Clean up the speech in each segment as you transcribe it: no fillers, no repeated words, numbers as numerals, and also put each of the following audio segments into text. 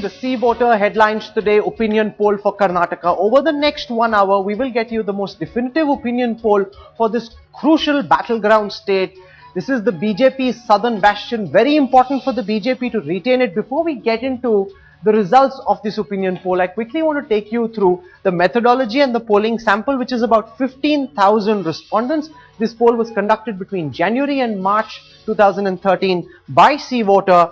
the See Voter Headlines Today opinion poll for Karnataka. Over the next 1 hour, we will get you the most definitive opinion poll for this crucial battleground state. This is the BJP's southern bastion. Very important for the BJP to retain it. Before we get into the results of this opinion poll, I quickly want to take you through the methodology and the polling sample, which is about 15,000 respondents. This poll was conducted between January and March 2013 by See Voter.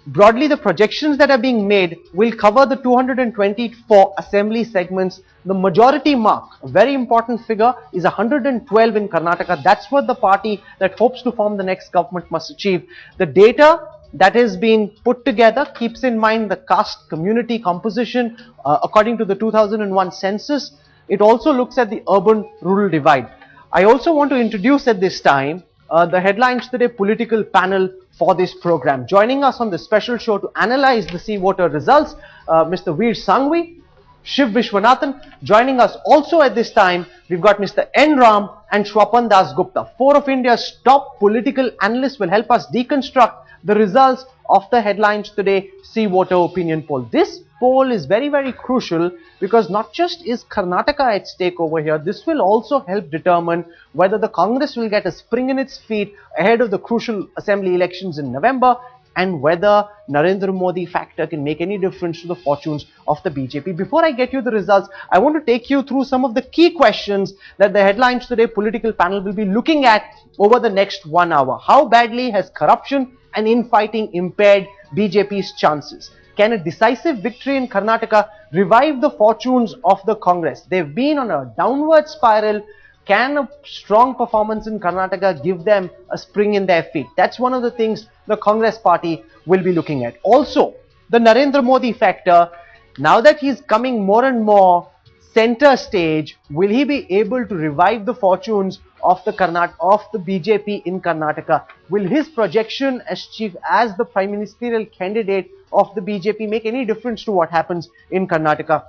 Broadly, the projections that are being made will cover the 224 assembly segments. The majority mark, a very important figure, is 112 in Karnataka. That's what the party that hopes to form the next government must achieve. The data that is being put together keeps in mind the caste community composition according to the 2001 census. It also looks at the urban-rural divide. I also want to introduce at this time the Headlines Today political panel for this program. Joining us on this special show to analyze the See Voter results, Mr. Veer Sangvi, Shiv Vishwanathan. Joining us also at this time, we've got Mr. N. Ram and Shwapan Das Gupta. Four of India's top political analysts will help us deconstruct the results of the Headlines Today See Voter opinion poll. This poll is very, very crucial because not just is Karnataka at stake over here, this will also help determine whether the Congress will get a spring in its feet ahead of the crucial assembly elections in November, and whether Narendra Modi factor can make any difference to the fortunes of the BJP. Before I get you the results, I want to take you through some of the key questions that the Headlines Today political panel will be looking at over the next 1 hour. How badly has corruption and infighting impaired BJP's chances? Can a decisive victory in Karnataka revive the fortunes of the Congress? They've been on a downward spiral. Can a strong performance in Karnataka give them a spring in their feet? That's one of the things the Congress party will be looking at. Also, the Narendra Modi factor. Now that he's coming more and more center stage, will he be able to revive the fortunes of the BJP in Karnataka? Will his projection as the prime ministerial candidate of the BJP make any difference to what happens in Karnataka?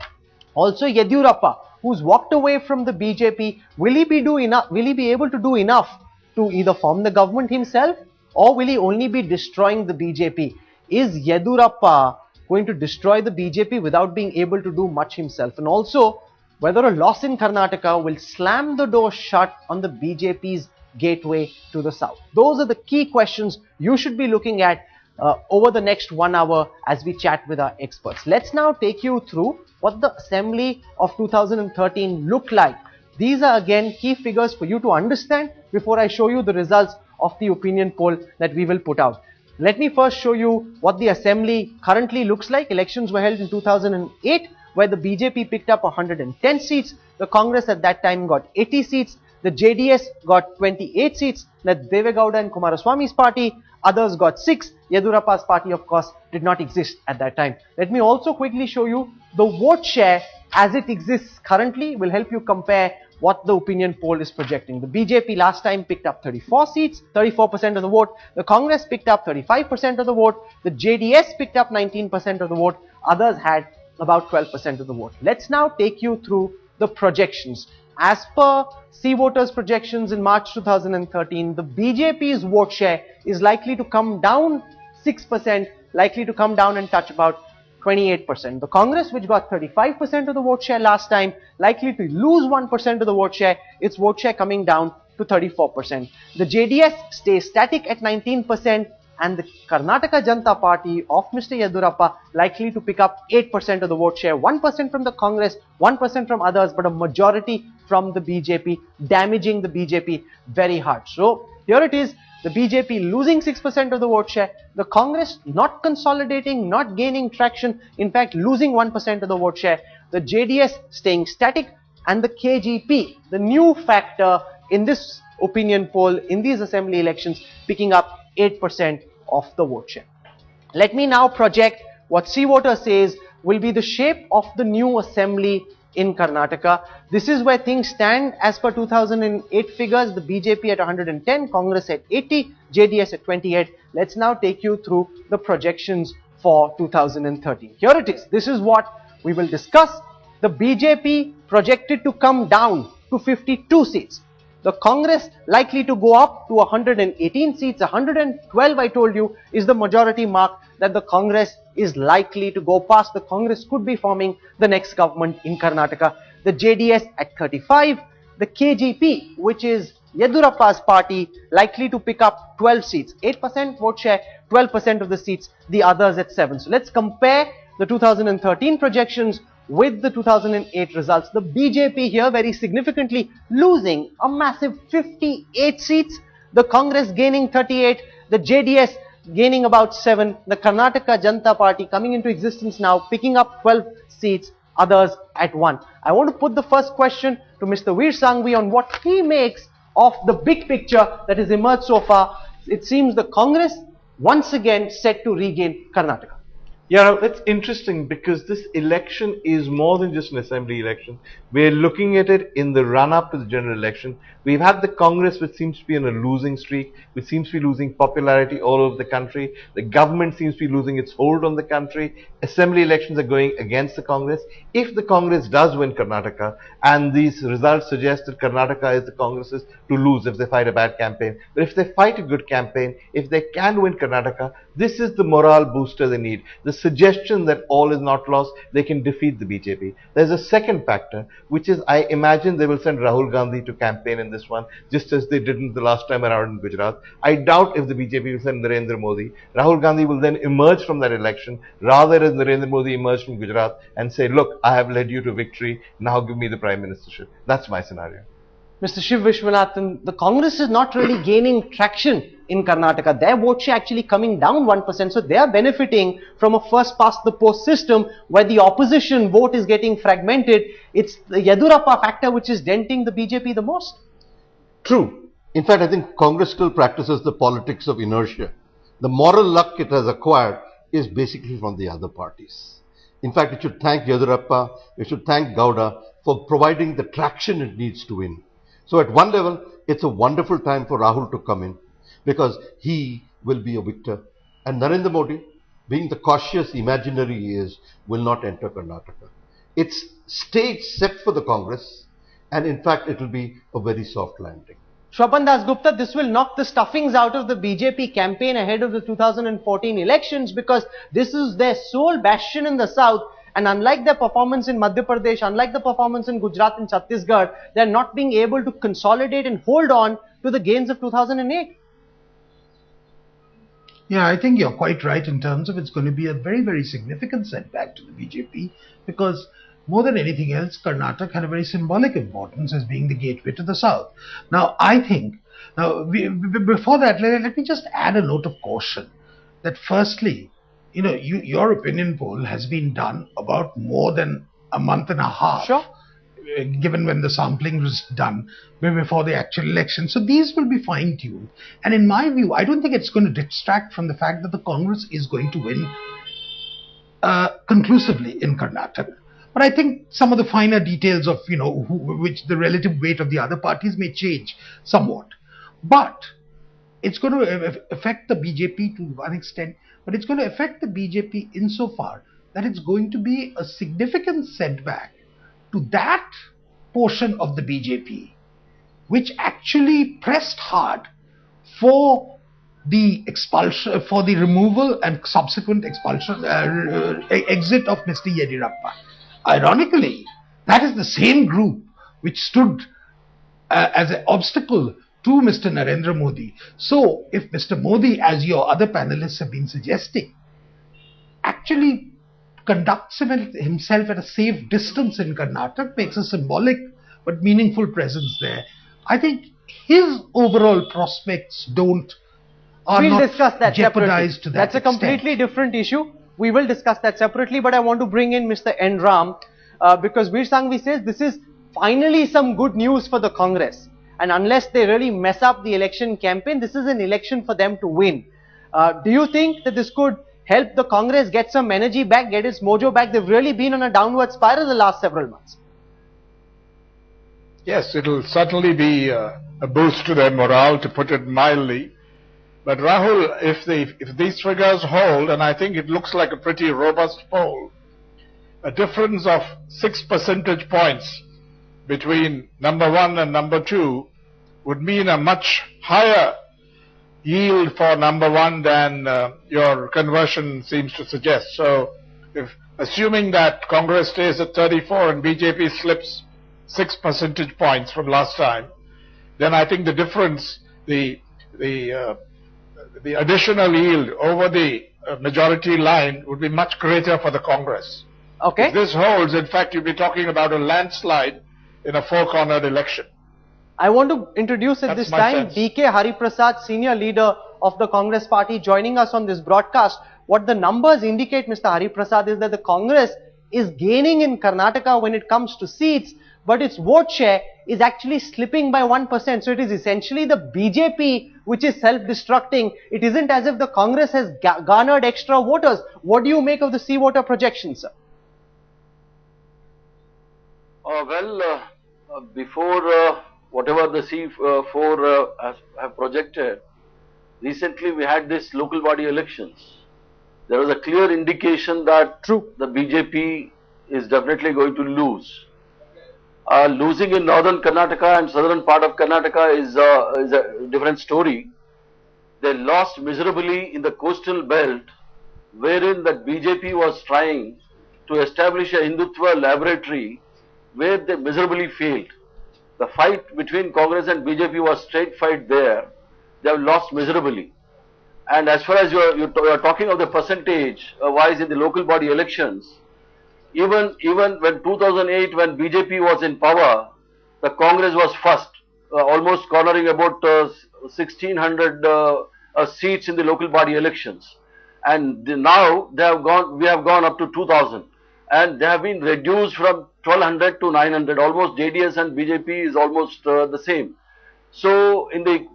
Also, Yeddy, who's walked away from the BJP, will he be able to do enough to either form the government himself, or will he only be destroying the BJP? Is Yeddy going to destroy the BJP without being able to do much himself? And also, whether a loss in Karnataka will slam the door shut on the BJP's gateway to the south. Those are the key questions you should be looking at over the next 1 hour as we chat with our experts. Let's now take you through what the assembly of 2013 looked like. These are again key figures for you to understand before I show you the results of the opinion poll that we will put out. Let me first show you what the assembly currently looks like. Elections were held in 2008, where the BJP picked up 110 seats. The Congress at that time got 80 seats. The JDS got 28 seats. That's Devegowda and Kumaraswamy's party. Others got 6. Yedurappa's party, of course, did not exist at that time. Let me also quickly show you the vote share as it exists currently. Will help you compare what the opinion poll is projecting. The BJP last time picked up 34 seats, 34% of the vote. The Congress picked up 35% of the vote. The JDS picked up 19% of the vote. Others had about 12% of the vote. Let's now take you through the projections. As per See Voters projections in March 2013, the BJP's vote share is likely to come down 6%, likely to come down and touch about 28%. The Congress, which got 35% of the vote share last time, likely to lose 1% of the vote share, its vote share coming down to 34%. The JDS stays static at 19%, and the Karnataka Janata Party of Mr. Yedurappa likely to pick up 8% of the vote share, 1% from the Congress, 1% from others, but a majority from the BJP, damaging the BJP very hard. So here it is, the BJP losing 6% of the vote share, the Congress not consolidating, not gaining traction, in fact losing 1% of the vote share, the JDS staying static, and the KGP, the new factor in this opinion poll in these assembly elections, picking up 8% of the vote share. Let me now project what See Voter says will be the shape of the new assembly in Karnataka. This is where things stand as per 2008 figures. The BJP at 110, Congress at 80, JDS at 28. Let's now take you through the projections for 2013. Here it is. This is what we will discuss. The BJP projected to come down to 52 seats. The Congress likely to go up to 118 seats. 112, I told you, is the majority mark that the Congress is likely to go past. The Congress could be forming the next government in Karnataka. The JDS at 35. The KGP, which is Yedurappa's party, likely to pick up 12 seats. 8% vote share, 12% of the seats, the others at 7. So let's compare the 2013 projections with the 2008 results. The BJP here very significantly losing a massive 58 seats. The Congress gaining 38. The JDS gaining about 7. The Karnataka Janata Party coming into existence now, picking up 12 seats, others at 1. I want to put the first question to Mr. Veer Sanghvi on what he makes of the big picture that has emerged so far. It seems the Congress once again set to regain Karnataka. Yeah, that's interesting because this election is more than just an assembly election. We're looking at it in the run-up to the general election. We've had the Congress, which seems to be on a losing streak, which seems to be losing popularity all over the country. The government seems to be losing its hold on the country. Assembly elections are going against the Congress. If the Congress does win Karnataka, and these results suggest that Karnataka is the Congress's to lose if they fight a bad campaign, but if they fight a good campaign, if they can win Karnataka, this is the morale booster they need. The suggestion that all is not lost, they can defeat the BJP. There's a second factor, which is I imagine they will send Rahul Gandhi to campaign in this one, just as they didn't the last time around in Gujarat. I doubt if the BJP will send Narendra Modi. Rahul Gandhi will then emerge from that election, rather as Narendra Modi emerged from Gujarat and say, look, I have led you to victory, now give me the Prime Ministership. That's my scenario. Mr. Shiv Vishwanathan, the Congress is not really gaining traction in Karnataka. Their vote share actually coming down 1%. So they are benefiting from a first past the post system where the opposition vote is getting fragmented. It's the Yedurappa factor which is denting the BJP the most. True. In fact, I think Congress still practices the politics of inertia. The moral luck it has acquired is basically from the other parties. In fact, it should thank Yedurappa, it should thank Gowda for providing the traction it needs to win. So at one level, it's a wonderful time for Rahul to come in because he will be a victor. And Narendra Modi, being the cautious imaginary he is, will not enter Karnataka. It's stage set for the Congress, and in fact, it will be a very soft landing. Shwapan Das Gupta, this will knock the stuffings out of the BJP campaign ahead of the 2014 elections because this is their sole bastion in the south. And unlike their performance in Madhya Pradesh, unlike the performance in Gujarat and Chhattisgarh, they are not being able to consolidate and hold on to the gains of 2008. Yeah, I think you're quite right in terms of it's going to be a very, very significant setback to the BJP because more than anything else, Karnataka had a very symbolic importance as being the gateway to the south. Now, I think, before that, let me just add a note of caution that firstly, your opinion poll has been done about more than a month and a half. Sure. Given when the sampling was done before the actual election. So these will be fine-tuned. And in my view, I don't think it's going to distract from the fact that the Congress is going to win conclusively in Karnataka. But I think some of the finer details of, which the relative weight of the other parties may change somewhat. But it's going to affect the BJP to one extent. But it's going to affect the BJP insofar that it's going to be a significant setback to that portion of the BJP which actually pressed hard for the expulsion, for the removal and subsequent expulsion, exit of Mr. Yeddyrappa. Ironically, that is the same group which stood as an obstacle to Mr. Narendra Modi. So, if Mr. Modi, as your other panelists have been suggesting, actually conducts himself at a safe distance in Karnataka, makes a symbolic but meaningful presence there, I think his overall prospects are not discuss that jeopardized separately. To that That's a extent. completely different issue. We will discuss that separately, but I want to bring in Mr. N. Ram because Veer Sanghvi says this is finally some good news for the Congress. And unless they really mess up the election campaign, this is an election for them to win. Do you think that this could help the Congress get some energy back, get its mojo back? They've really been on a downward spiral the last several months. Yes, it will certainly be a boost to their morale, to put it mildly. But Rahul, if these figures hold, and I think it looks like a pretty robust poll, a difference of 6 percentage points between number 1 and number 2 would mean a much higher yield for number one than your conversion seems to suggest. So, if assuming that Congress stays at 34 and BJP slips 6 percentage points from last time, then I think the difference, the additional yield over the majority line would be much greater for the Congress. Okay. If this holds, in fact, you'll be talking about a landslide in a four-cornered election. I want to introduce at this time DK Hariprasad, senior leader of the Congress party, joining us on this broadcast. What the numbers indicate, Mr. Hariprasad, is that the Congress is gaining in Karnataka when it comes to seats, but its vote share is actually slipping by 1%. So it is essentially the BJP which is self-destructing. It isn't as if the Congress has garnered extra voters. What do you make of the C-voter projections, sir? Before whatever the C4 have projected, recently we had this local body elections. There was a clear indication that the BJP is definitely going to lose. Losing in northern Karnataka and southern part of Karnataka is a different story. They lost miserably in the coastal belt, wherein that BJP was trying to establish a Hindutva laboratory, where they miserably failed. The fight between Congress and BJP was straight fight there. They have lost miserably. And as far as you are talking of the percentage wise in the local body elections, even when 2008, when BJP was in power, the Congress was first, almost cornering about 1600 seats in the local body elections. And now we have gone up to 2000. And they have been reduced from 1200 to 900. Almost JDS and BJP is almost the same. So in the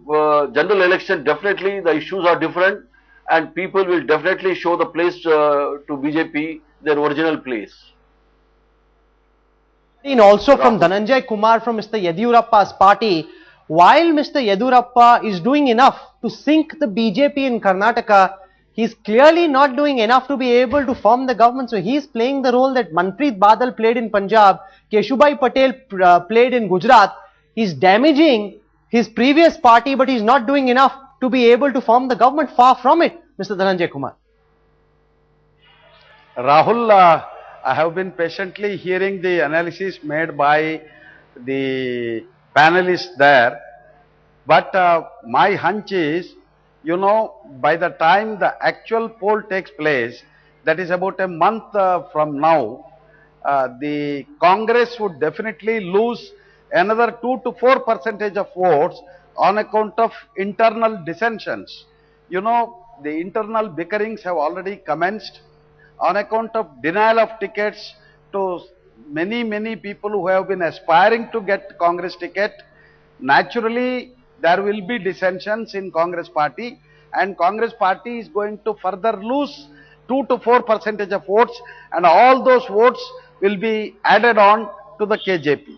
general election, definitely the issues are different, and people will definitely show the place to BJP, their original place. And also from Dhananjay Kumar from Mr. Yeddyurappa's party, while Mr. Yeddyurappa is doing enough to sink the BJP in Karnataka, he is clearly not doing enough to be able to form the government. So he is playing the role that Manpreet Badal played in Punjab, Keshubai Patel played in Gujarat. He is damaging his previous party, but he is not doing enough to be able to form the government. Far from it, Mr. Dhananjay Kumar. Rahul, I have been patiently hearing the analysis made by the panelists there, but my hunch is, you know, by the time the actual poll takes place, that is about a month from now, the Congress would definitely lose another 2 to 4% of votes on account of internal dissensions. You know, the internal bickerings have already commenced on account of denial of tickets to many people who have been aspiring to get Congress ticket. Naturally, there will be dissensions in Congress party, and Congress party is going to further lose 2 to 4% of votes, and all those votes will be added on to the KJP.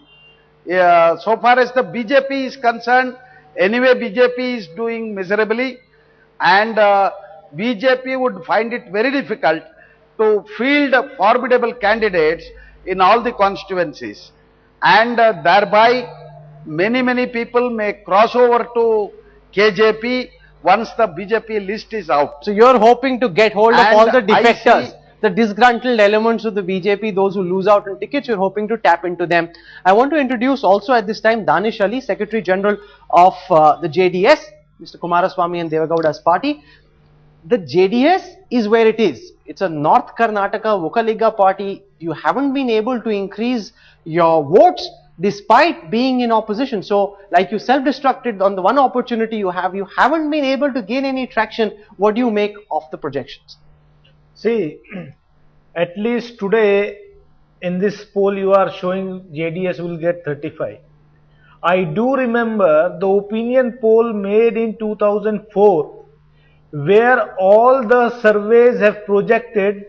So far as the BJP is concerned, anyway BJP is doing miserably, and BJP would find it very difficult to field formidable candidates in all the constituencies, and thereby many people may cross over to KJP once the BJP list is out. So you're hoping to get hold of all the defectors, the disgruntled elements of the BJP, those who lose out on tickets, you're hoping to tap into them. I want to introduce also at this time Danish Ali, Secretary General of the JDS, Mr. Kumaraswamy and Devagowda's party. The JDS is where it is. It's a North Karnataka Vokaliga party. You haven't been able to increase your votes despite being in opposition. So, like you self-destructed on the one opportunity you haven't been able to gain any traction. What do you make of the projections? See, at least today in this poll you are showing JDS will get 35. I do remember the opinion poll made in 2004, where all the surveys have projected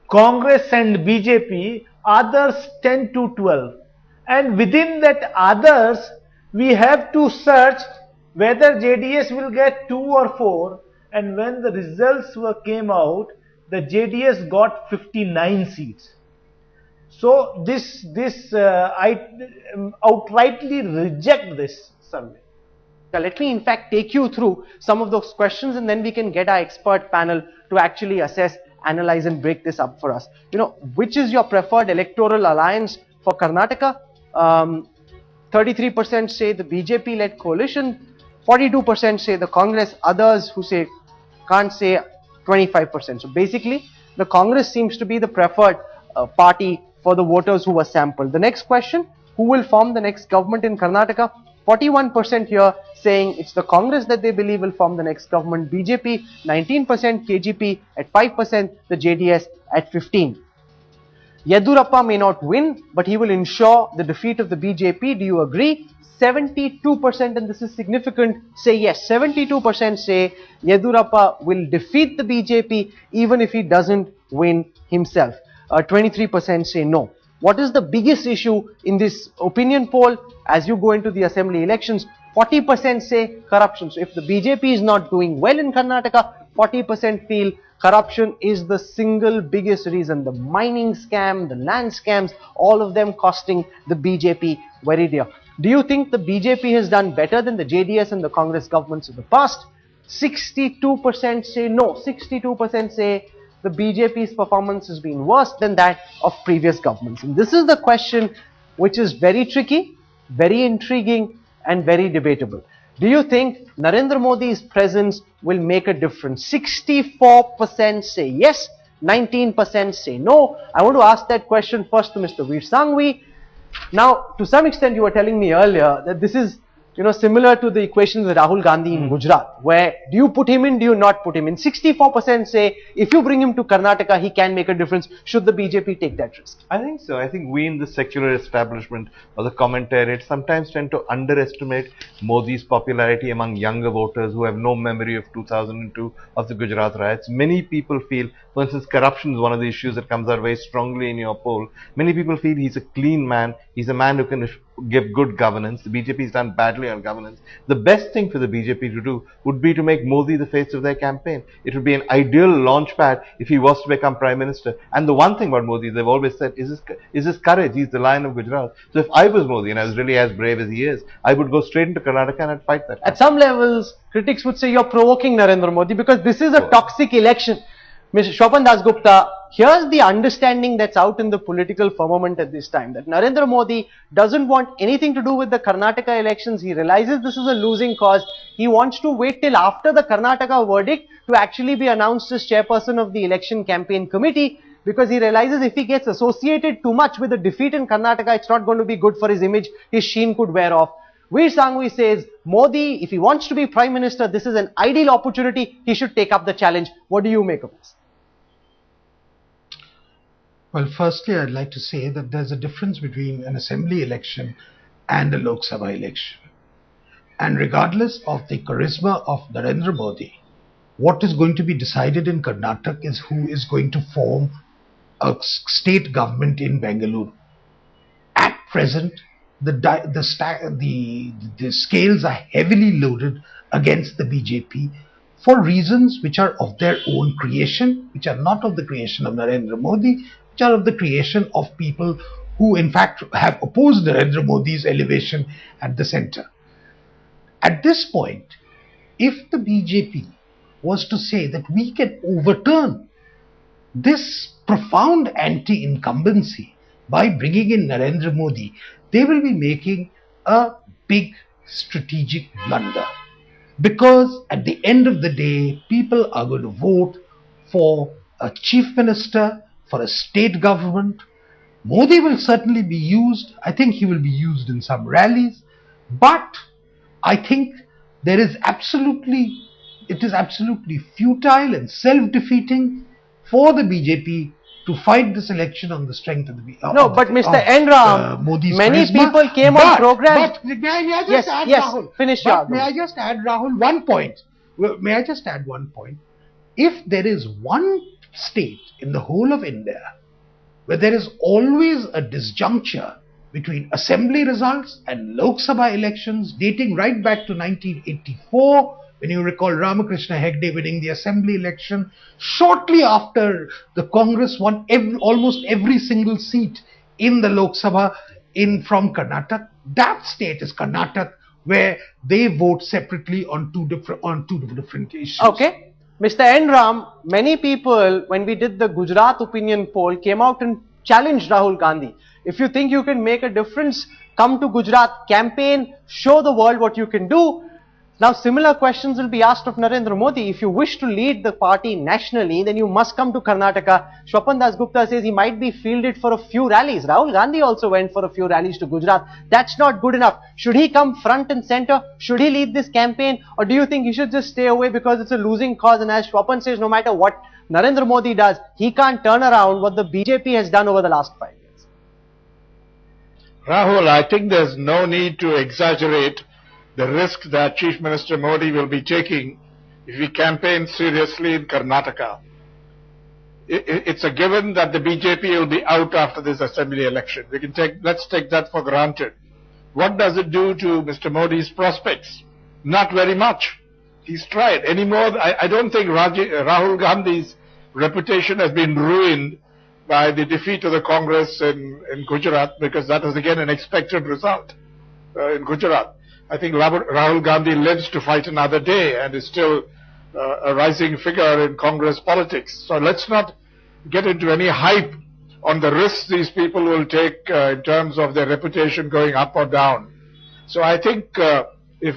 Congress and BJP, others 10 to 12. And within that others, we have to search whether JDS will get 2 or 4. And when the results came out, the JDS got 59 seats. So I outrightly reject this survey. Let me in fact take you through some of those questions, and then we can get our expert panel to actually assess, analyze and break this up for us. Which is your preferred electoral alliance for Karnataka? 33% say the BJP-led coalition, 42% say the Congress, others who say can't say 25%. So basically the Congress seems to be the preferred party for the voters who were sampled. The next question, who will form the next government in Karnataka? 41% here saying it's the Congress that they believe will form the next government, BJP 19%, KGP at 5%, the JDS at 15%. Yedurappa may not win, but he will ensure the defeat of the BJP. Do you agree? 72%, and this is significant, say yes. 72% say Yedurappa will defeat the BJP even if he doesn't win himself. 23% say no. What is the biggest issue in this opinion poll as you go into the assembly elections? 40% say corruption. So if the BJP is not doing well in Karnataka, 40% feel corruption is the single biggest reason. The mining scam, the land scams, all of them costing the BJP very dear. Do you think the BJP has done better than the JDS and the Congress governments of the past? 62% say no. 62% say the BJP's performance has been worse than that of previous governments. And this is the question which is very tricky, very intriguing and very debatable. Do you think Narendra Modi's presence will make a difference? 64% say yes, 19% say no. I want to ask that question first to Mr. Veer Sangvi. Now, to some extent, you were telling me earlier that this is, similar to the equation with Rahul Gandhi in Gujarat, where do you put him in, do you not put him in? 64% say if you bring him to Karnataka, he can make a difference. Should the BJP take that risk? I think so. I think we in the secular establishment or the commentariat sometimes tend to underestimate Modi's popularity among younger voters who have no memory of 2002 of the Gujarat riots. Many people feel, for instance, corruption is one of the issues that comes out very strongly in your poll. Many people feel he's a clean man. He's a man who can give good governance. The BJP has done badly on governance. The best thing for the BJP to do would be to make Modi the face of their campaign. It would be an ideal launch pad if he was to become Prime Minister. And the one thing about Modi, they've always said, is his courage. He's the Lion of Gujarat. So if I was Modi and I was really as brave as he is, I would go straight into Karnataka and I'd fight that. At some levels, critics would say you're provoking Narendra Modi because this is a toxic election. Mr. Shopan Dasgupta, here's the understanding that's out in the political firmament at this time, that Narendra Modi doesn't want anything to do with the Karnataka elections. He realizes this is a losing cause. He wants to wait till after the Karnataka verdict to actually be announced as chairperson of the election campaign committee, because he realizes if he gets associated too much with the defeat in Karnataka, it's not going to be good for his image. His sheen could wear off. Veer Sangvi says, Modi, if he wants to be Prime Minister, this is an ideal opportunity. He should take up the challenge. What do you make of this? Well, firstly, I'd like to say that there's a difference between an assembly election and a Lok Sabha election. And regardless of the charisma of Narendra Modi, what is going to be decided in Karnataka is who is going to form a state government in Bengaluru. At present, the scales are heavily loaded against the BJP for reasons which are of their own creation, which are not of the creation of Narendra Modi, which are of the creation of people who in fact have opposed Narendra Modi's elevation at the center. At this point, if the BJP was to say that we can overturn this profound anti-incumbency by bringing in Narendra Modi, they will be making a big strategic blunder. Because at the end of the day, people are going to vote for a chief minister, for a state government. Modi will certainly be used. I think he will be used in some rallies. But I think it is absolutely futile and self-defeating for the BJP to fight this election on the strength of the but Mr. Enram, many people came on programs. But may I just add, Rahul? Finish your May I just add, Rahul, one point? May I just add one point? If there is one state in the whole of India where there is always a disjuncture between assembly results and Lok Sabha elections dating right back to 1984, when you recall Ramakrishna Hegde winning the assembly election, shortly after the Congress won almost every single seat in the Lok Sabha from Karnataka. That state is Karnataka, where they vote separately on two different issues. Okay. Mr. N. Ram, many people, when we did the Gujarat opinion poll, came out and challenged Rahul Gandhi. If you think you can make a difference, come to Gujarat, campaign, show the world what you can do. Now, similar questions will be asked of Narendra Modi. If you wish to lead the party nationally, then you must come to Karnataka. Swapan Das Gupta says he might be fielded for a few rallies. Rahul Gandhi also went for a few rallies to Gujarat. That's not good enough. Should he come front and center? Should he lead this campaign? Or do you think he should just stay away because it's a losing cause? And as Swapan says, no matter what Narendra Modi does, he can't turn around what the BJP has done over the last 5 years. Rahul, I think there's no need to exaggerate the risk that Chief Minister Modi will be taking if he campaigns seriously in Karnataka. It's a given that the BJP will be out after this assembly election. Let's take that for granted. What does it do to Mr. Modi's prospects? Not very much. He's tried. I don't think Rahul Gandhi's reputation has been ruined by the defeat of the Congress in Gujarat, because that was again an expected result in Gujarat. I think Rahul Gandhi lives to fight another day and is still a rising figure in Congress politics. So let's not get into any hype on the risks these people will take in terms of their reputation going up or down. So I think if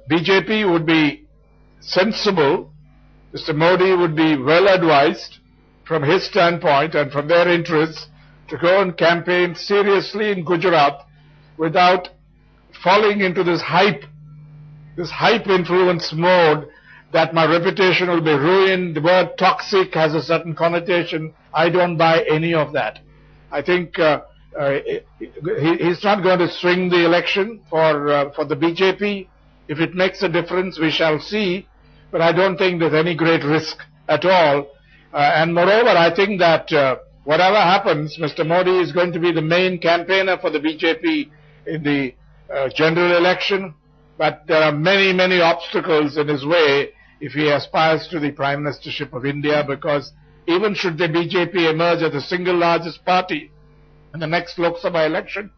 BJP would be sensible, Mr. Modi would be well advised from his standpoint and from their interests to go and campaign seriously in Gujarat without falling into this hype influence mode that my reputation will be ruined. The word toxic has a certain connotation. I don't buy any of that. I think he's not going to swing the election for the BJP. If it makes a difference, we shall see. But I don't think there's any great risk at all. And moreover, I think that whatever happens, Mr. Modi is going to be the main campaigner for the BJP in the general election, but there are many, many obstacles in his way if he aspires to the Prime Ministership of India, because even should the BJP emerge as the single largest party in the next Lok Sabha election.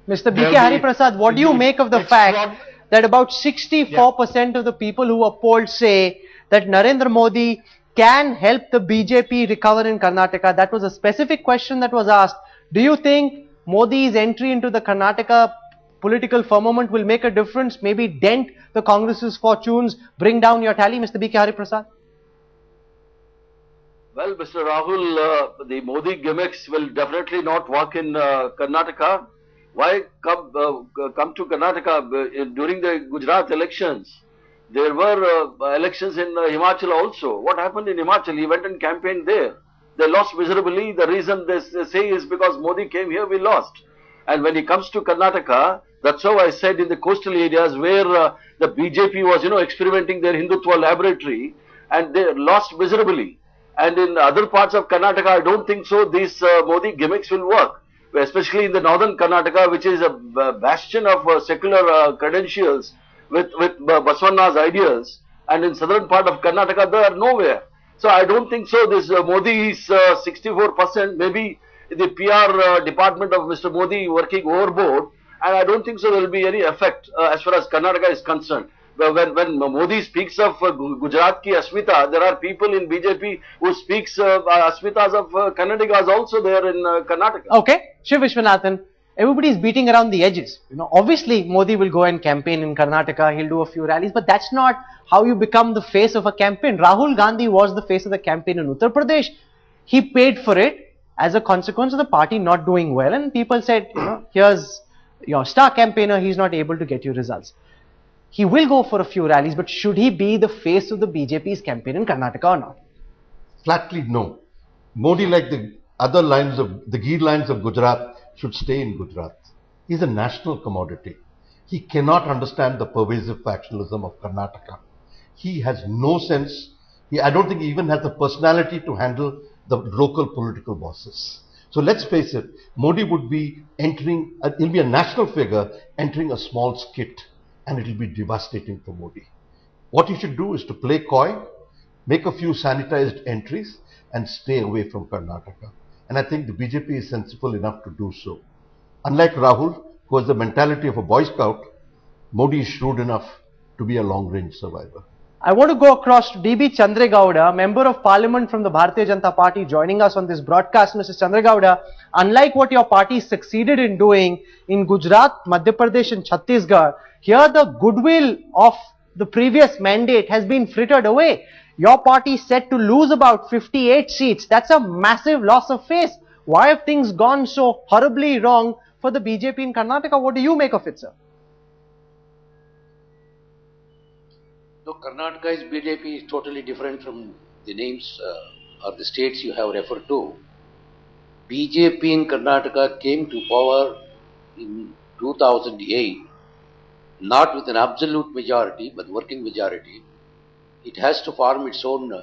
Mr. B.K. Hari Prasad, what do you make of the fact that about 64% of the people who are polled say that Narendra Modi can help the BJP recover in Karnataka? That was a specific question that was asked. Do you think Modi's entry into the Karnataka political firmament will make a difference, maybe dent the Congress's fortunes, bring down your tally, Mr. B.K. Hari Prasad? Well, Mr. Rahul, the Modi gimmicks will definitely not work in Karnataka. Why come to Karnataka during the Gujarat elections? There were elections in Himachal also. What happened in Himachal? He went and campaigned there. They lost miserably. The reason they say is because Modi came here, we lost. And when he comes to Karnataka, that's how I said in the coastal areas where the BJP was, experimenting their Hindutva laboratory, and they lost miserably. And in other parts of Karnataka, I don't think so these Modi gimmicks will work. Especially in the northern Karnataka, which is a bastion of secular credentials with Basavanna's ideals. And in southern part of Karnataka, they are nowhere. So I don't think so. This Modi is 64%, maybe the PR department of Mr. Modi working overboard, and I don't think so there will be any effect as far as Karnataka is concerned. When Modi speaks of Gujarat ki Asmita, there are people in BJP who speaks Asmitas of Kannadigas also there in Karnataka. Okay, Shiv Vishwanathan, everybody is beating around the edges. Obviously Modi will go and campaign in Karnataka, he'll do a few rallies, but that's not how you become the face of a campaign. Rahul Gandhi was the face of the campaign in Uttar Pradesh. He paid for it as a consequence of the party not doing well, and people said, here's your star campaigner, he's not able to get you results. He will go for a few rallies, but should he be the face of the BJP's campaign in Karnataka or not? Flatly no. Modi, like the other lines of the ghee lines of Gujarat, should stay in Gujarat. He's a national commodity. He cannot understand the pervasive factionalism of Karnataka. He has no sense. I don't think he even has the personality to handle the local political bosses. So let's face it, Modi would be entering, he'll be a national figure entering a small skit, and it will be devastating for Modi. What he should do is to play coy, make a few sanitized entries, and stay away from Karnataka. And I think the BJP is sensible enough to do so. Unlike Rahul, who has the mentality of a Boy Scout, Modi is shrewd enough to be a long-range survivor. I want to go across to DB Chandregowda, Member of Parliament from the Bharatiya Janata Party, joining us on this broadcast. Mr. Chandregowda, unlike what your party succeeded in doing in Gujarat, Madhya Pradesh and Chhattisgarh, here the goodwill of the previous mandate has been frittered away. Your party is set to lose about 58 seats. That's a massive loss of face. Why have things gone so horribly wrong for the BJP in Karnataka? What do you make of it, sir? No, Karnataka's BJP is totally different from the names or the states you have referred to. BJP in Karnataka came to power in 2008, not with an absolute majority, but working majority. It has to form its own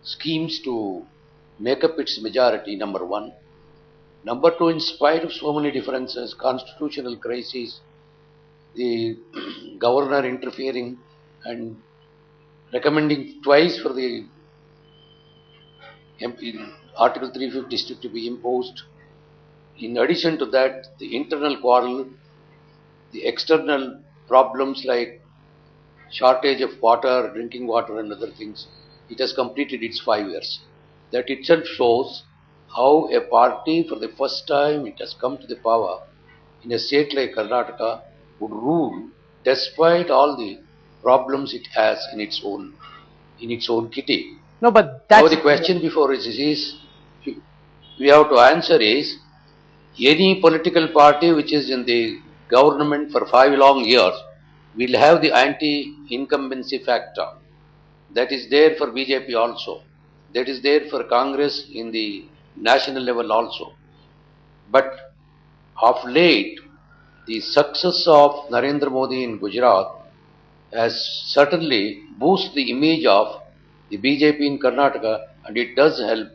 schemes to make up its majority, number one. Number two, in spite of so many differences, constitutional crises, the governor interfering and recommending twice for the Article 350 to be imposed. In addition to that, the internal quarrel, the external problems like shortage of water, drinking water and other things, it has completed its 5 years. That itself shows how a party for the first time it has come to the power in a state like Karnataka would rule despite all the problems it has in its own kitty. No, but that's... Now the question before us is, we have to answer is, any political party which is in the government for 5 long years will have the anti-incumbency factor. That is there for BJP also. That is there for Congress in the national level also. But of late, the success of Narendra Modi in Gujarat has certainly boosted the image of the BJP in Karnataka, and it does help.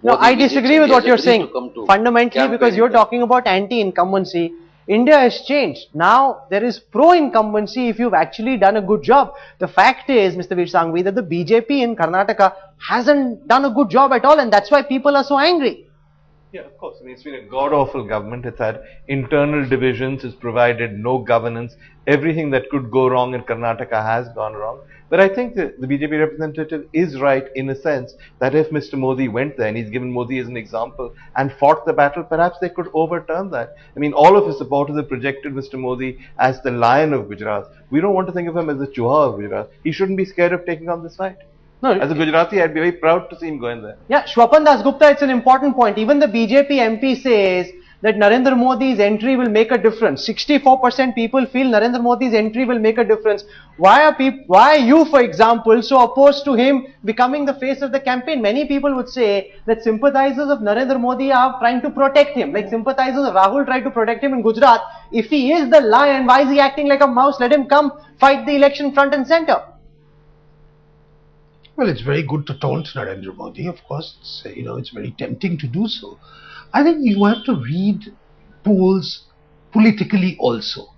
No, I disagree with what you're saying fundamentally, because you're talking about anti-incumbency. India has changed. Now there is pro-incumbency if you've actually done a good job. The fact is, Mr. Veer Sangvi, that the BJP in Karnataka hasn't done a good job at all, and that's why people are so angry. Yeah, of course. I mean, it's been a god-awful government. It's had internal divisions. It's provided no governance. Everything that could go wrong in Karnataka has gone wrong. But I think that the BJP representative is right in a sense that if Mr. Modi went there, and he's given Modi as an example, and fought the battle, perhaps they could overturn that. I mean, all of his supporters have projected Mr. Modi as the lion of Gujarat. We don't want to think of him as the Chuha of Gujarat. He shouldn't be scared of taking on this fight. No, as a Gujarati, I'd be very proud to see him go in there. Yeah, Shwapan Das Gupta, it's an important point. Even the BJP MP says that Narendra Modi's entry will make a difference. 64% people feel Narendra Modi's entry will make a difference. Why are you, for example, so opposed to him becoming the face of the campaign? Many people would say that sympathizers of Narendra Modi are trying to protect him, like sympathizers of Rahul tried to protect him in Gujarat. If he is the lion, why is he acting like a mouse? Let him come fight the election front and center. Well, it's very good to taunt Narendra Modi, of course. It's very tempting to do so. I think you have to read polls politically also,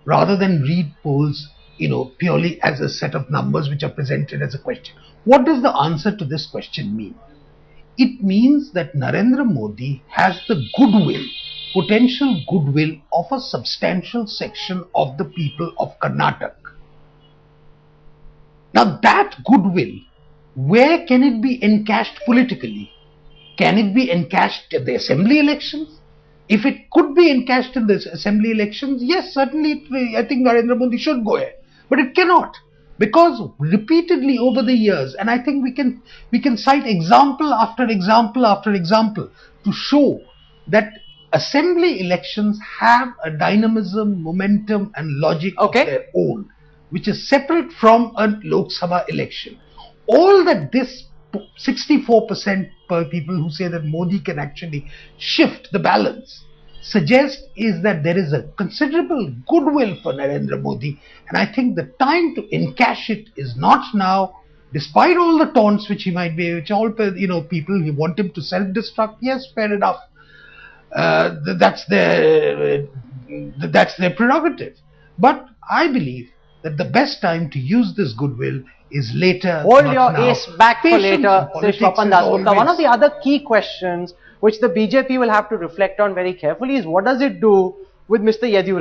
rather than read polls, purely as a set of numbers which are presented as a question. What does the answer to this question mean? It means that Narendra Modi has the goodwill, potential goodwill of a substantial section of the people of Karnataka. Now that goodwill, where can it be encashed politically? Can it be encashed in the assembly elections? If it could be encashed in the assembly elections, yes, certainly I think Narendra Modi should go ahead. But it cannot, because repeatedly over the years, and I think we can cite example after example after example to show that assembly elections have a dynamism, momentum and logic of their own, which is separate from a Lok Sabha election. All that this 64% people who say that Modi can actually shift the balance suggest is that there is a considerable goodwill for Narendra Modi, and I think the time to encash it is not now, despite all the taunts which he might be, which all people who want him to self-destruct. Yes, fair enough. That's their prerogative. But I believe that the best time to use this goodwill is later. Hold your ace back for later, says Shwapan Das Gupta. One of the other key questions which the BJP will have to reflect on very carefully is what does it do with Mr. Yeddy,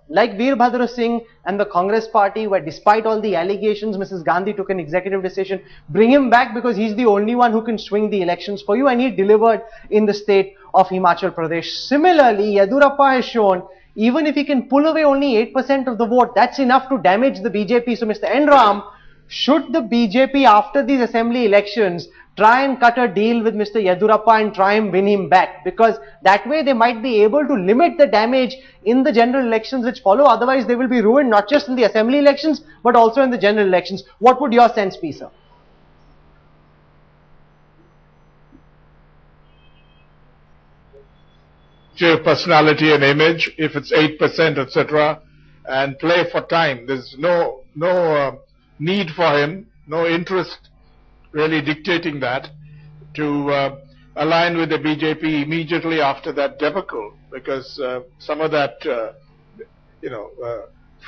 like Veerbhadra Singh and the Congress party, where despite all the allegations, Mrs. Gandhi took an executive decision, bring him back because he's the only one who can swing the elections for you, and he delivered in the state of Himachal Pradesh. Similarly, Yedurappa has shown, even if he can pull away only 8% of the vote, that's enough to damage the BJP. So Mr. N. Ram, should the BJP after these assembly elections try and cut a deal with Mr. Yedurappa and try and win him back? Because that way they might be able to limit the damage in the general elections which follow. Otherwise they will be ruined not just in the assembly elections but also in the general elections. What would your sense be, sir? Your personality and image, if it's 8%, etc., and play for time. There's no need for him, no interest really dictating that to align with the BJP immediately after that debacle, because some of that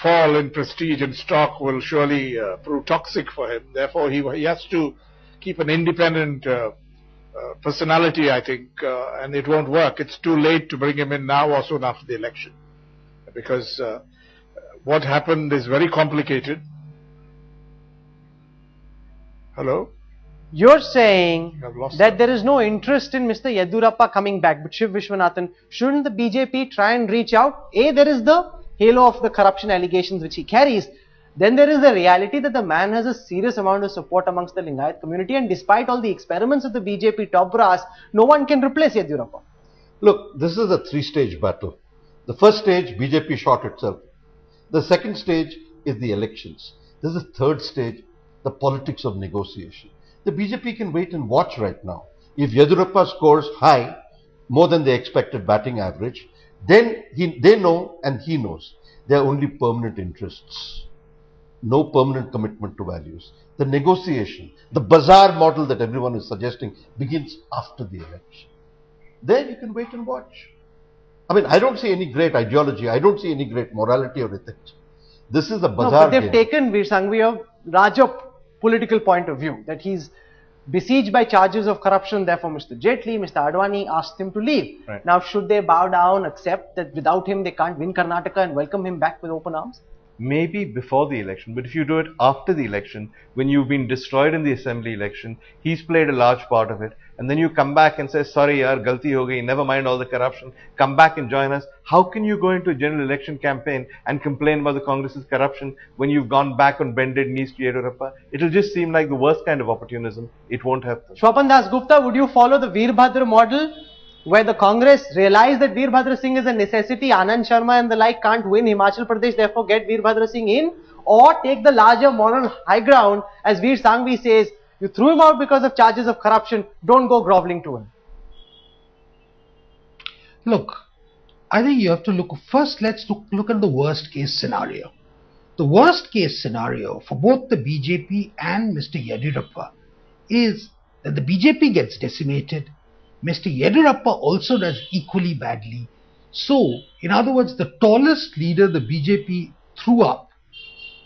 fall in prestige and stock will surely prove toxic for him. Therefore, he has to keep an independent personality, I think, and it won't work. It's too late to bring him in now or soon after the election, because what happened is very complicated. Hello? You're saying that there is no interest in Mr. Yedurappa coming back, but Shiv Vishwanathan, shouldn't the BJP try and reach out? A, there is the halo of the corruption allegations which he carries. Then there is the reality that the man has a serious amount of support amongst the Lingayat community, and despite all the experiments of the BJP top brass, no one can replace Yedurappa. Look, this is a three-stage battle. The first stage, BJP shot itself. The second stage is the elections. This is the third stage, the politics of negotiation. The BJP can wait and watch right now. If Yedurappa scores high, more than the expected batting average, then they know and he knows they are only permanent interests. No permanent commitment to values. The negotiation, the bazaar model that everyone is suggesting begins after the election. Then you can wait and watch. I mean, I don't see any great ideology. I don't see any great morality or ethics. This is a bazaar. No, but they've taken Veer Sanghvi a Rajap political point of view, that he's besieged by charges of corruption. Therefore, Mr. Jaitley, Mr. Advani asked him to leave. Right. Now, should they bow down, accept that without him they can't win Karnataka and welcome him back with open arms? Maybe before the election, but if you do it after the election, when you've been destroyed in the assembly election, he's played a large part of it, and then you come back and say, sorry yaar, galti ho gayi, never mind all the corruption, come back and join us. How can you go into a general election campaign and complain about the Congress's corruption when you've gone back on bended knees to Yedurappa? It'll just seem like the worst kind of opportunism. It won't help them. Shwapan Das Gupta, would you follow the Veerbhadra model, where the Congress realized that Veerbhadra Singh is a necessity, Anand Sharma and the like can't win Himachal Pradesh, therefore get Veerbhadra Singh in, or take the larger moral high ground, as Veer Sanghvi says, you threw him out because of charges of corruption, don't go groveling to him? Look, I think you have to look, first let's look at the worst case scenario. The worst case scenario for both the BJP and Mr. Yedurappa is that the BJP gets decimated, Mr. Yedurappa also does equally badly. So, in other words, the tallest leader the BJP threw up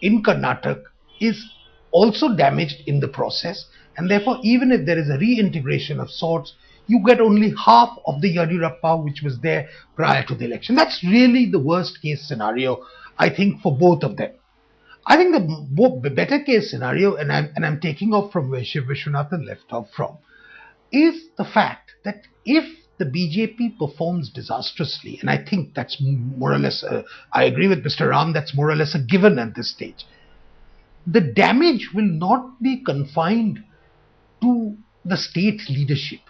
in Karnataka is also damaged in the process, and therefore even if there is a reintegration of sorts, you get only half of the Yedurappa which was there prior to the election. That's really the worst case scenario, I think, for both of them. I think the better case scenario, and I'm taking off from where Shiv Vishwanathan left off from, is the fact that if the BJP performs disastrously, and I think that's more or less, I agree with Mr. Ram, that's more or less a given at this stage, the damage will not be confined to the state leadership.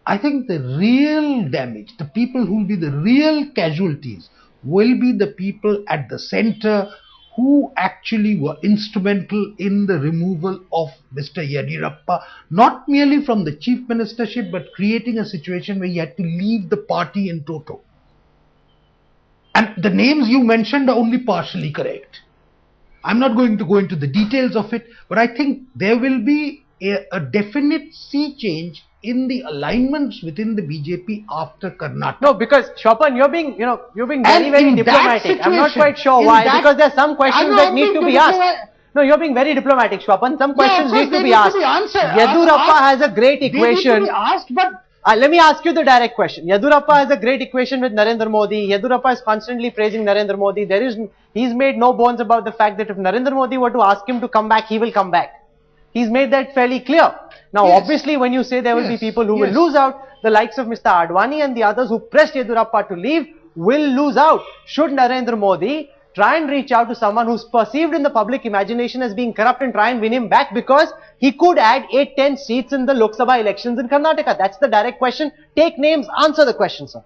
I think the real damage, the people who will be the real casualties, will be the people at the center who actually were instrumental in the removal of Mr. Yedurappa, not merely from the chief ministership, but creating a situation where he had to leave the party in toto. And the names you mentioned are only partially correct. I'm not going to go into the details of it, but I think there will be a definite sea change in the alignments within the BJP after Karnataka. No, because Shwapan, you're being very diplomatic. I'm not quite sure why, because there are some questions that need to be asked. No, you're being very diplomatic, Shwapan. Some questions need to be asked. Yedurappa has a great equation. They need to be asked, but Let me ask you the direct question. Yedurappa has a great equation with Narendra Modi. Yedurappa is constantly praising Narendra Modi. He's made no bones about the fact that if Narendra Modi were to ask him to come back, he will come back. He's made that fairly clear. Now, obviously, when you say there will be people who will lose out, the likes of Mr. Advani and the others who pressed Yedurappa to leave will lose out. Should Narendra Modi try and reach out to someone who's perceived in the public imagination as being corrupt and try and win him back, because he could add 8-10 seats in the Lok Sabha elections in Karnataka? That's the direct question. Take names, answer the question, sir.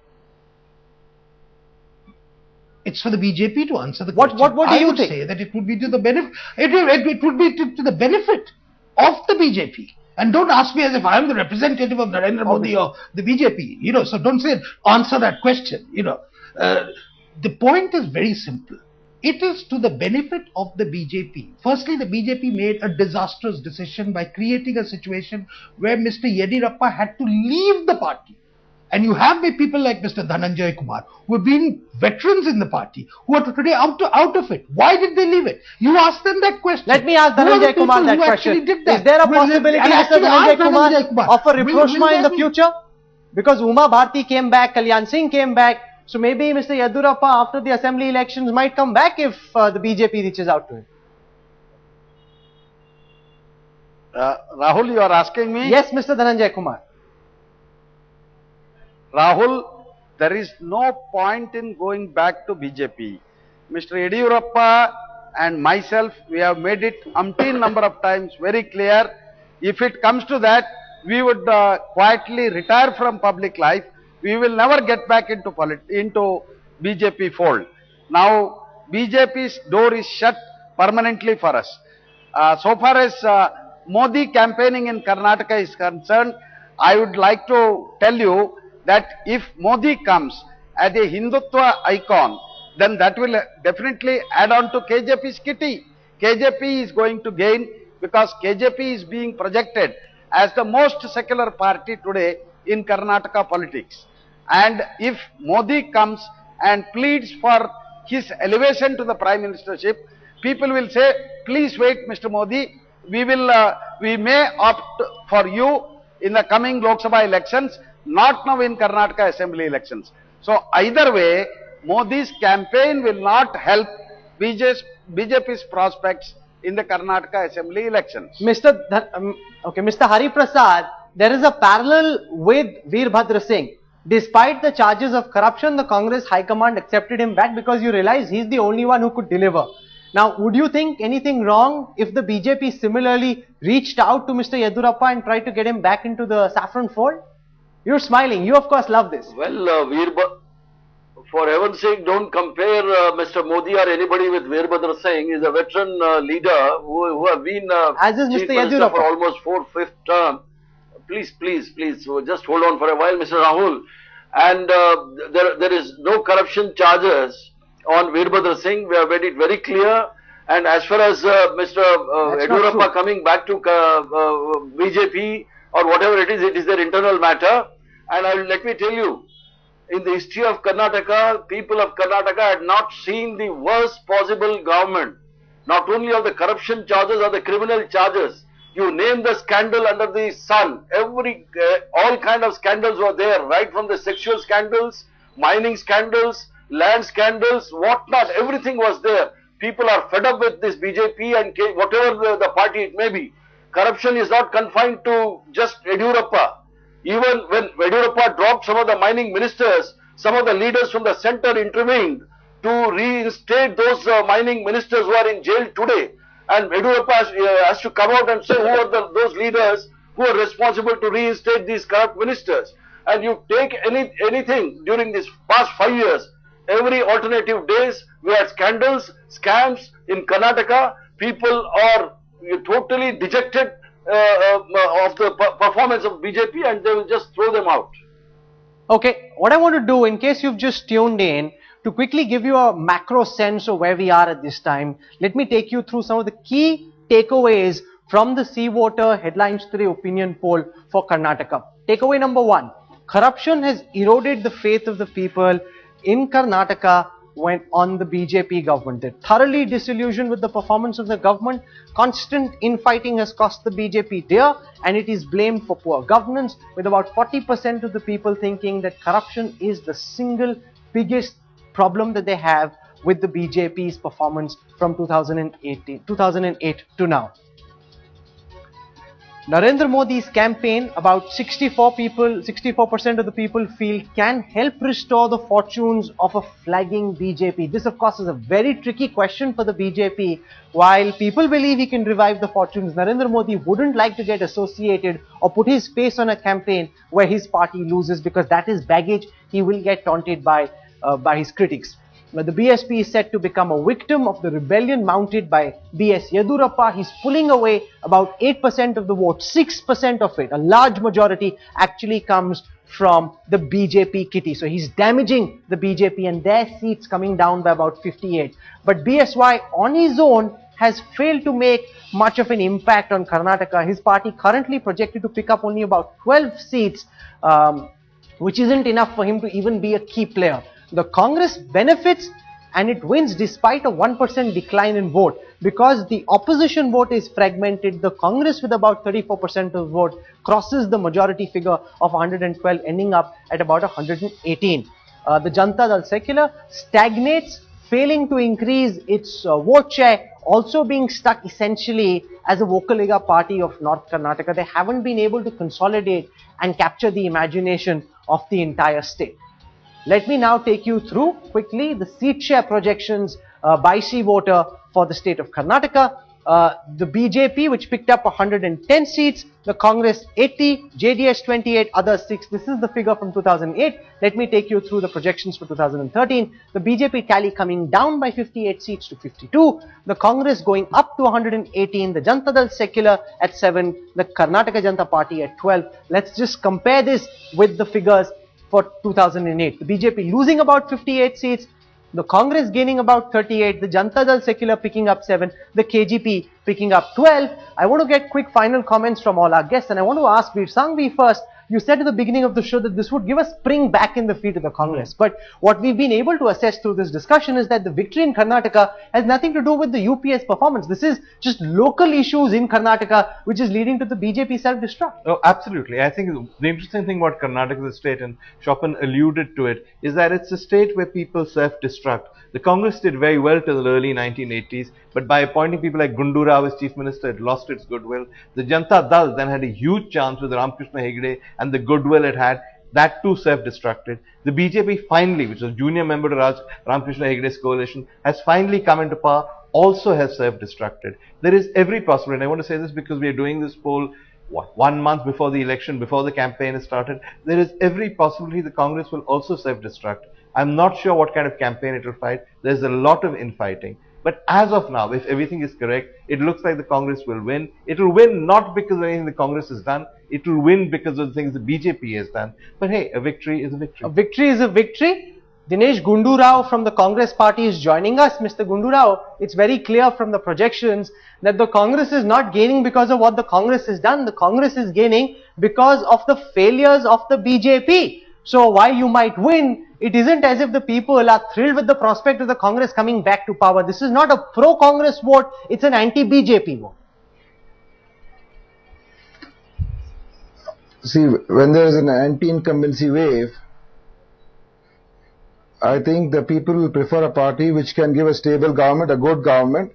It's for the BJP to answer the question. What do you think? I would say that it would be to the benefit. It would be to the benefit of the BJP. And don't ask me as if I am the representative of Narendra Modi or the BJP. You know, so don't say answer that question. You know, the point is very simple. It is to the benefit of the BJP. Firstly, the BJP made a disastrous decision by creating a situation where Mr. Yeddyrappa had to leave the party. And you have people like Mr. Dhananjay Kumar, who have been veterans in the party, who are today out of it. Why did they leave it? You ask them that question. Let me ask Dhananjay Kumar that question. Is there a possibility, Mr. Dhananjay Kumar, of a rapprochement in the future? Because Uma Bharti came back, Kalyan Singh came back. So maybe Mr. Yeddurappa after the assembly elections might come back if the BJP reaches out to him. Rahul, you are asking me? Yes, Mr. Dhananjay Kumar. Rahul, there is no point in going back to BJP. Mr. Yeddurappa and myself, we have made it umpteen number of times very clear. If it comes to that, we would quietly retire from public life. We will never get back into BJP fold. Now, BJP's door is shut permanently for us. So far as Modi campaigning in Karnataka is concerned, I would like to tell you that if Modi comes as a Hindutva icon, then that will definitely add on to KJP's kitty. KJP is going to gain because KJP is being projected as the most secular party today in Karnataka politics. And if Modi comes and pleads for his elevation to the Prime Ministership, people will say, please wait, Mr. Modi, we may opt for you in the coming Lok Sabha elections, not now in Karnataka Assembly elections. So either way, Modi's campaign will not help BJP's prospects in the Karnataka Assembly elections. Mr. Hari Prasad, there is a parallel with Veerbhadra Singh. Despite the charges of corruption, the Congress High Command accepted him back because you realize he's the only one who could deliver. Now, would you think anything wrong if the BJP similarly reached out to Mr. Yeddurappa and tried to get him back into the saffron fold? You're smiling. You, of course, love this. Well, for heaven's sake, don't compare Mr. Modi or anybody with Veerbhadra Singh. He's a veteran leader who have been as is Chief Mr. Minister Yeddurappa for almost 4/5 term. Please, so just hold on for a while, Mr. Rahul. And there is no corruption charges on Veerbhadra Singh. We have made it very clear. And as far as Mr. Yeddurappa coming back to BJP or whatever it is their internal matter. And let me tell you, in the history of Karnataka, people of Karnataka had not seen the worst possible government. Not only of the corruption charges or the criminal charges. You name the scandal under the sun. All kind of scandals were there, right from the sexual scandals, mining scandals, land scandals, whatnot. Everything was there. People are fed up with this BJP and whatever the party it may be. Corruption is not confined to just Yeddurappa. Even when Yeddurappa dropped some of the mining ministers, some of the leaders from the center intervened to reinstate those mining ministers who are in jail today. And Yeddurappa has to come out and say who are those leaders who are responsible to reinstate these corrupt ministers. And you take anything during these past 5 years, every alternative days we had scandals, scams in Karnataka. People are totally dejected of the performance of BJP and they will just throw them out. Okay, what I want to do, in case you've just tuned in, to quickly give you a macro sense of where we are at this time, let me take you through some of the key takeaways from the Seawater Headlines Today opinion poll for Karnataka. Takeaway number 1, corruption has eroded the faith of the people in Karnataka when on the BJP government. They're thoroughly disillusioned with the performance of the government. Constant infighting has cost the BJP dear, and it is blamed for poor governance, with about 40% of the people thinking that corruption is the single biggest problem that they have with the BJP's performance from 2008 to now. Narendra Modi's campaign, about 64% of the people feel, can help restore the fortunes of a flagging BJP. This, of course, is a very tricky question for the BJP. While people believe he can revive the fortunes, Narendra Modi wouldn't like to get associated or put his face on a campaign where his party loses, because that is baggage he will get taunted by his critics. Now, the BSP is set to become a victim of the rebellion mounted by B.S. Yedurappa. He's pulling away about 8% of the vote. 6% of it, a large majority, actually comes from the BJP kitty. So he's damaging the BJP and their seats coming down by about 58. But BSY on his own has failed to make much of an impact on Karnataka. His party currently projected to pick up only about 12 seats, which isn't enough for him to even be a key player. The Congress benefits and it wins despite a 1% decline in vote, because the opposition vote is fragmented. The Congress, with about 34% of vote, crosses the majority figure of 112, ending up at about 118. The Janata Dal Secular stagnates, failing to increase its vote share, also being stuck essentially as a Vokaliga party of North Karnataka. They haven't been able to consolidate and capture the imagination of the entire state. Let me now take you through quickly the seat share projections by C-voter for the state of Karnataka. The BJP, which picked up 110 seats, the Congress 80, JDS 28, others 6. This is the figure from 2008. Let me take you through the projections for 2013. The BJP tally coming down by 58 seats to 52. The Congress going up to 118. The Janata Dal Secular at 7. The Karnataka Janata Party at 12. Let's just compare this with the figures for 2008. The BJP losing about 58 seats, the Congress gaining about 38, the Janata Dal Secular picking up 7, the KGP picking up 12. I want to get quick final comments from all our guests, and I want to ask Veer Sanghvi first. You said at the beginning of the show that this would give a spring back in the feet of the Congress. But what we've been able to assess through this discussion is that the victory in Karnataka has nothing to do with the UPS performance. This is just local issues in Karnataka which is leading to the BJP self-destruct. Oh, absolutely. I think the interesting thing about Karnataka as a state, and Chopin alluded to it, is that it's a state where people self-destruct. The Congress did very well till the early 1980s, but by appointing people like Gundu Rao as chief minister, it lost its goodwill. The Janata Dal then had a huge chance with Ramakrishna Hegde and the goodwill it had. That too self-destructed. The BJP finally, which was junior member to Ramakrishna Hegde's coalition, has finally come into power, also has self-destructed. There is every possibility, and I want to say this because we are doing this poll 1 month before the election, before the campaign is started. There is every possibility the Congress will also self-destruct. I'm not sure what kind of campaign it will fight. There's a lot of infighting. But as of now, if everything is correct, it looks like the Congress will win. It will win not because of anything the Congress has done. It will win because of the things the BJP has done. But hey, a victory is a victory. A victory is a victory. Dinesh Gundu Rao from the Congress party is joining us. Mr. Gundu Rao, it's very clear from the projections that the Congress is not gaining because of what the Congress has done. The Congress is gaining because of the failures of the BJP. So while you might win, it isn't as if the people are thrilled with the prospect of the Congress coming back to power. This is not a pro-Congress vote, it's an anti-BJP vote. See, when there is an anti-incumbency wave, I think the people will prefer a party which can give a stable government, a good government,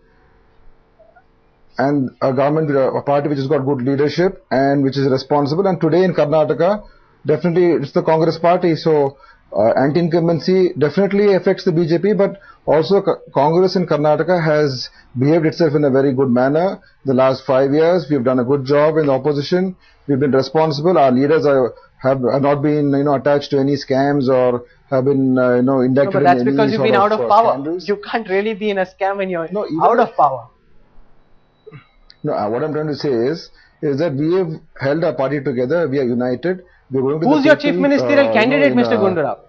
and a government, a party which has got good leadership and which is responsible. And today in Karnataka, definitely it's the Congress party. So anti-incumbency definitely affects the BJP, but also Congress in Karnataka has behaved itself in a very good manner. The last 5 years, we've done a good job in the opposition. We've been responsible. Our leaders have not been, attached to any scams or have been, indicted. No, but that's because you've been out of power. Scandals. You can't really be in a scam when you're out of power. No, what I'm trying to say is that we have held our party together. We are united. We're going to Who's your chief ministerial candidate, Mr. Gundu Rao?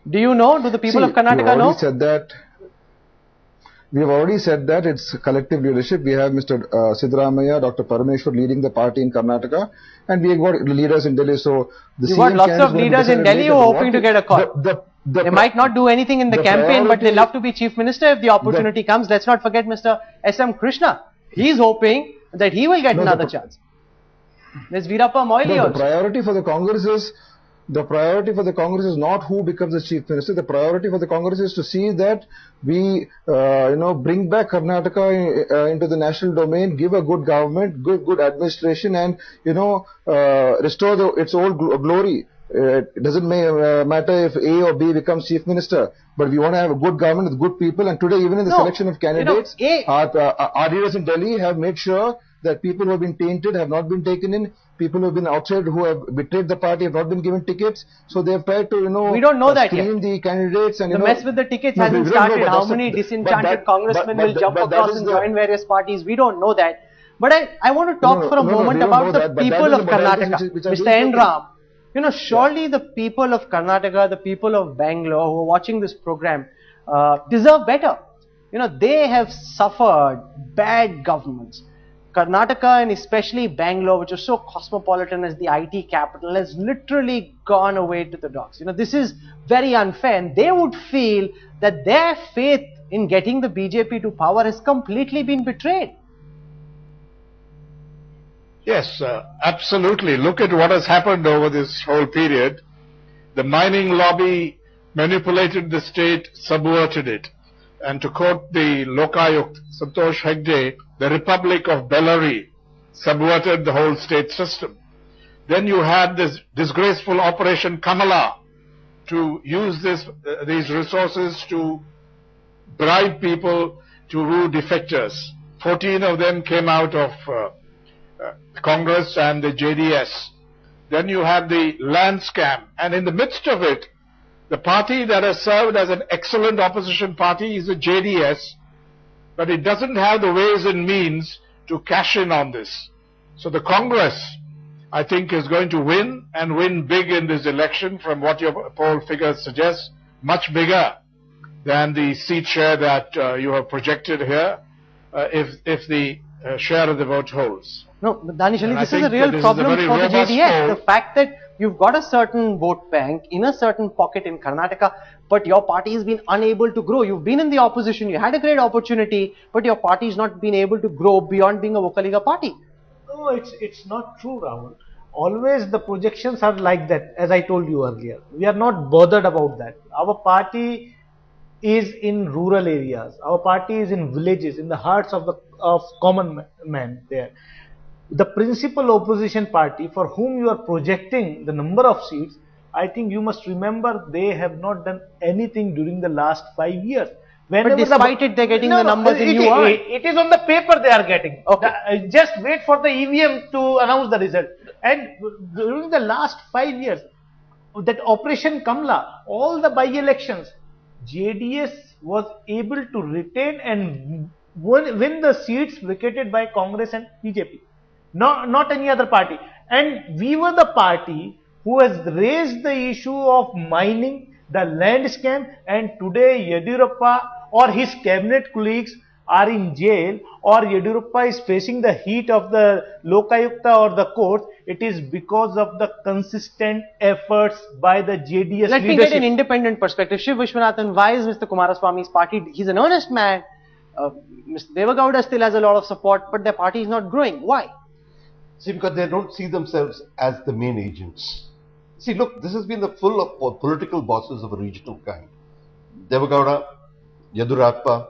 Do you know? Do the people of Karnataka know? We have already said that it's collective leadership. We have Mr. Siddaramaiah, Dr. Parameshwar leading the party in Karnataka, and we have got leaders in Delhi. So you got lots of leaders in Delhi who are hoping to get a call. They might not do anything in the campaign, but they love to be chief minister if the opportunity comes. Let's not forget Mr. S.M. Krishna. He's hoping that he will get another chance. There's Veerappa Moily also. The priority for the Congress is not who becomes the chief minister. The priority for the Congress is to see that we, bring back Karnataka into the national domain, give a good government, good administration, and restore its old glory. It doesn't matter if A or B becomes chief minister, but we want to have a good government with good people. And today, even in the selection of candidates, our leaders in Delhi have made sure that people who have been tainted have not been taken in. People who have been outside, who have betrayed the party, have not been given tickets. So they have tried to, we don't know that screen yet. the candidates and the mess with the tickets hasn't started. How many disenchanted congressmen will jump across and join various parties? We don't know that. But I want to talk for a moment about the people of Karnataka. Mr. N. Ram, surely the people of Karnataka, the people of Bangalore who are watching this program deserve better. They have suffered bad governments. Karnataka and especially Bangalore, which is so cosmopolitan as the IT capital, has literally gone away to the dogs. This is very unfair, and they would feel that their faith in getting the BJP to power has completely been betrayed. Yes, absolutely. Look at what has happened over this whole period. The mining lobby manipulated the state, subverted it. And to quote the Lokayukt, Santosh Hegde, the Republic of Bellary subverted the whole state system. Then you had this disgraceful Operation Kamala to use these resources to bribe people to woo defectors. 14 of them came out of Congress and the JDS. Then you had the land scam, and in the midst of it, the party that has served as an excellent opposition party is the JDS, but it doesn't have the ways and means to cash in on this. So the Congress, I think, is going to win, and win big in this election, from what your poll figures suggest, much bigger than the seat share that you have projected here, if the share of the vote holds. No, Danish Ali, this is a real problem for the JDS. The fact that you've got a certain vote bank in a certain pocket in Karnataka, but your party has been unable to grow. You've been in the opposition, you had a great opportunity, but your party has not been able to grow beyond being a Vokaliga party. No, it's not true, Rahul. Always the projections are like that, as I told you earlier. We are not bothered about that. Our party is in rural areas. Our party is in villages, in the hearts of common men there. The principal opposition party for whom you are projecting the number of seats, I think you must remember they have not done anything during the last 5 years. But despite it, they're getting the numbers in you are. It is on the paper they are getting. Okay. Just wait for the EVM to announce the result. And during the last 5 years, that Operation Kamla, all the by-elections, JDS was able to retain and win the seats vacated by Congress and BJP. Not any other party. And we were the party who has raised the issue of mining, the land scam, and today Yeddy or his cabinet colleagues are in jail, or Yeddy is facing the heat of the Lokayukta or the court. It is because of the consistent efforts by the JDS Let me get an independent perspective. Shiv Vishwanathan, why is Mr. Kumaraswamy's party? He's an earnest man. Mr. Devagowda still has a lot of support, but their party is not growing. Why? See, because they don't see themselves as the main agents. See, look, this has been the full of political bosses of a regional kind. Devagowda, Yedurappa,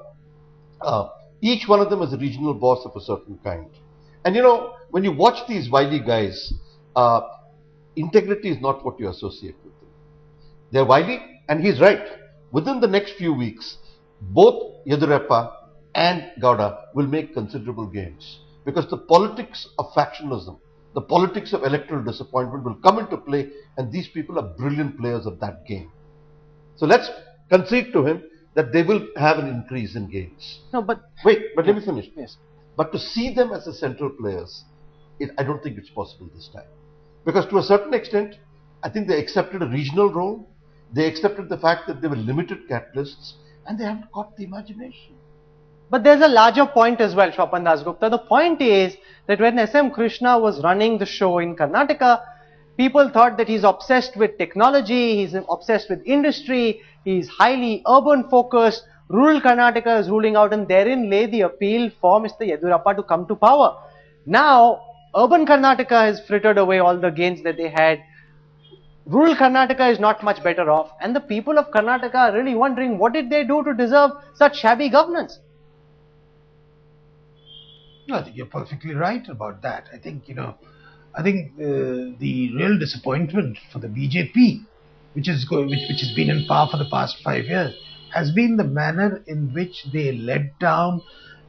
each one of them is a regional boss of a certain kind. And when you watch these wily guys, integrity is not what you associate with them. They're wily, and he's right. Within the next few weeks, both Yedurappa and Gowda will make considerable gains. Because the politics of factionalism, the politics of electoral disappointment will come into play, and these people are brilliant players of that game. So let's concede to him that they will have an increase in gains. No, but let me finish. Yes. But to see them as the central players, I don't think it's possible this time. Because to a certain extent, I think they accepted a regional role, they accepted the fact that they were limited catalysts, and they haven't got the imagination. But there's a larger point as well, Shwapan Dasgupta. The point is that when S.M. Krishna was running the show in Karnataka, People thought that he's obsessed with technology, he's obsessed with industry, he's highly urban focused. Rural Karnataka is ruling out, and therein lay the appeal for Mr. Yedurappa to come to power. Now, urban Karnataka has frittered away all the gains that they had. Rural Karnataka is not much better off, and the people of Karnataka are really wondering what did they do to deserve such shabby governance? No, I think you're perfectly right about that. I think, the real disappointment for the BJP, which has been in power for the past 5 years, has been the manner in which they let down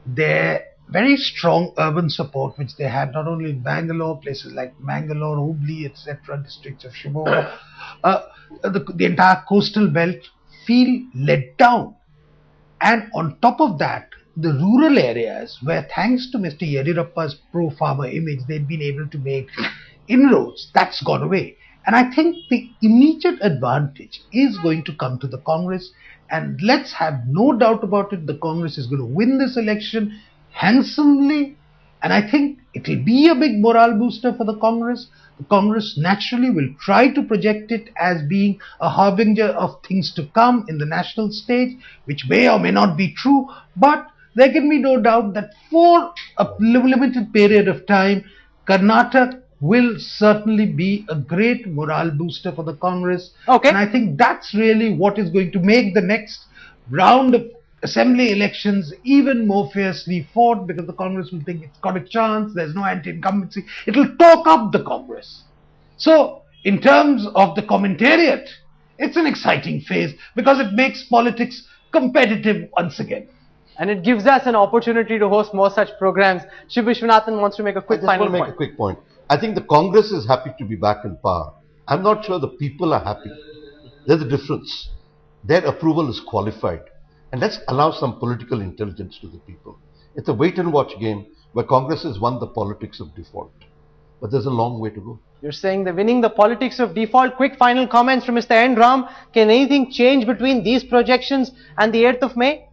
their very strong urban support, which they had not only in Bangalore, places like Mangalore, Hubli, etc., districts of Shimoga, the entire coastal belt feel let down. And on top of that, the rural areas where, thanks to Mr. Yedurappa's pro-farmer image, they've been able to make inroads, that's gone away. And I think the immediate advantage is going to come to the Congress, and let's have no doubt about it, the Congress is going to win this election handsomely, and I think it will be a big morale booster for the Congress. The Congress naturally will try to project it as being a harbinger of things to come in the national stage, which may or may not be true, but there can be no doubt that for a limited period of time, Karnataka will certainly be a great morale booster for the Congress. Okay. And I think that's really what is going to make the next round of assembly elections even more fiercely fought, because the Congress will think it's got a chance, there's no anti-incumbency. It will talk up the Congress. So, in terms of the commentariat, it's an exciting phase because it makes politics competitive once again. And it gives us an opportunity to host more such programs. Shiv Vishwanathan wants to make a quick final point. I just want to make a quick point. I think the Congress is happy to be back in power. I'm not sure the people are happy. There's a difference. Their approval is qualified. And let's allow some political intelligence to the people. It's a wait and watch game where Congress has won the politics of default. But there's a long way to go. You're saying they're winning the politics of default. Quick final comments from Mr. N. Ram. Can anything change between these projections and the 8th of May?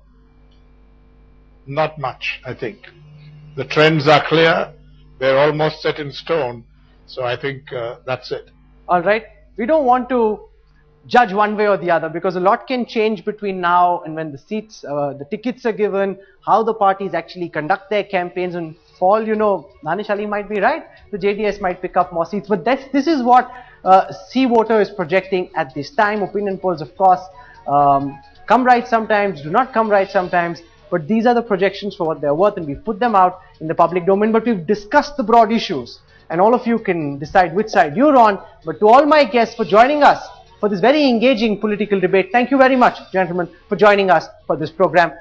Not much, I think. The trends are clear. They're almost set in stone. So I think that's it. All right. We don't want to judge one way or the other, because a lot can change between now and when the seats, the tickets are given, how the parties actually conduct their campaigns, and for all you know, Danish Ali might be right, the JDS might pick up more seats. But this is what C Voter is projecting at this time. Opinion polls, of course, come right sometimes, do not come right sometimes, but these are the projections for what they're worth, and we've put them out in the public domain. But we've discussed the broad issues, and all of you can decide which side you're on. But to all my guests for joining us for this very engaging political debate, thank you very much, gentlemen, for joining us for this program.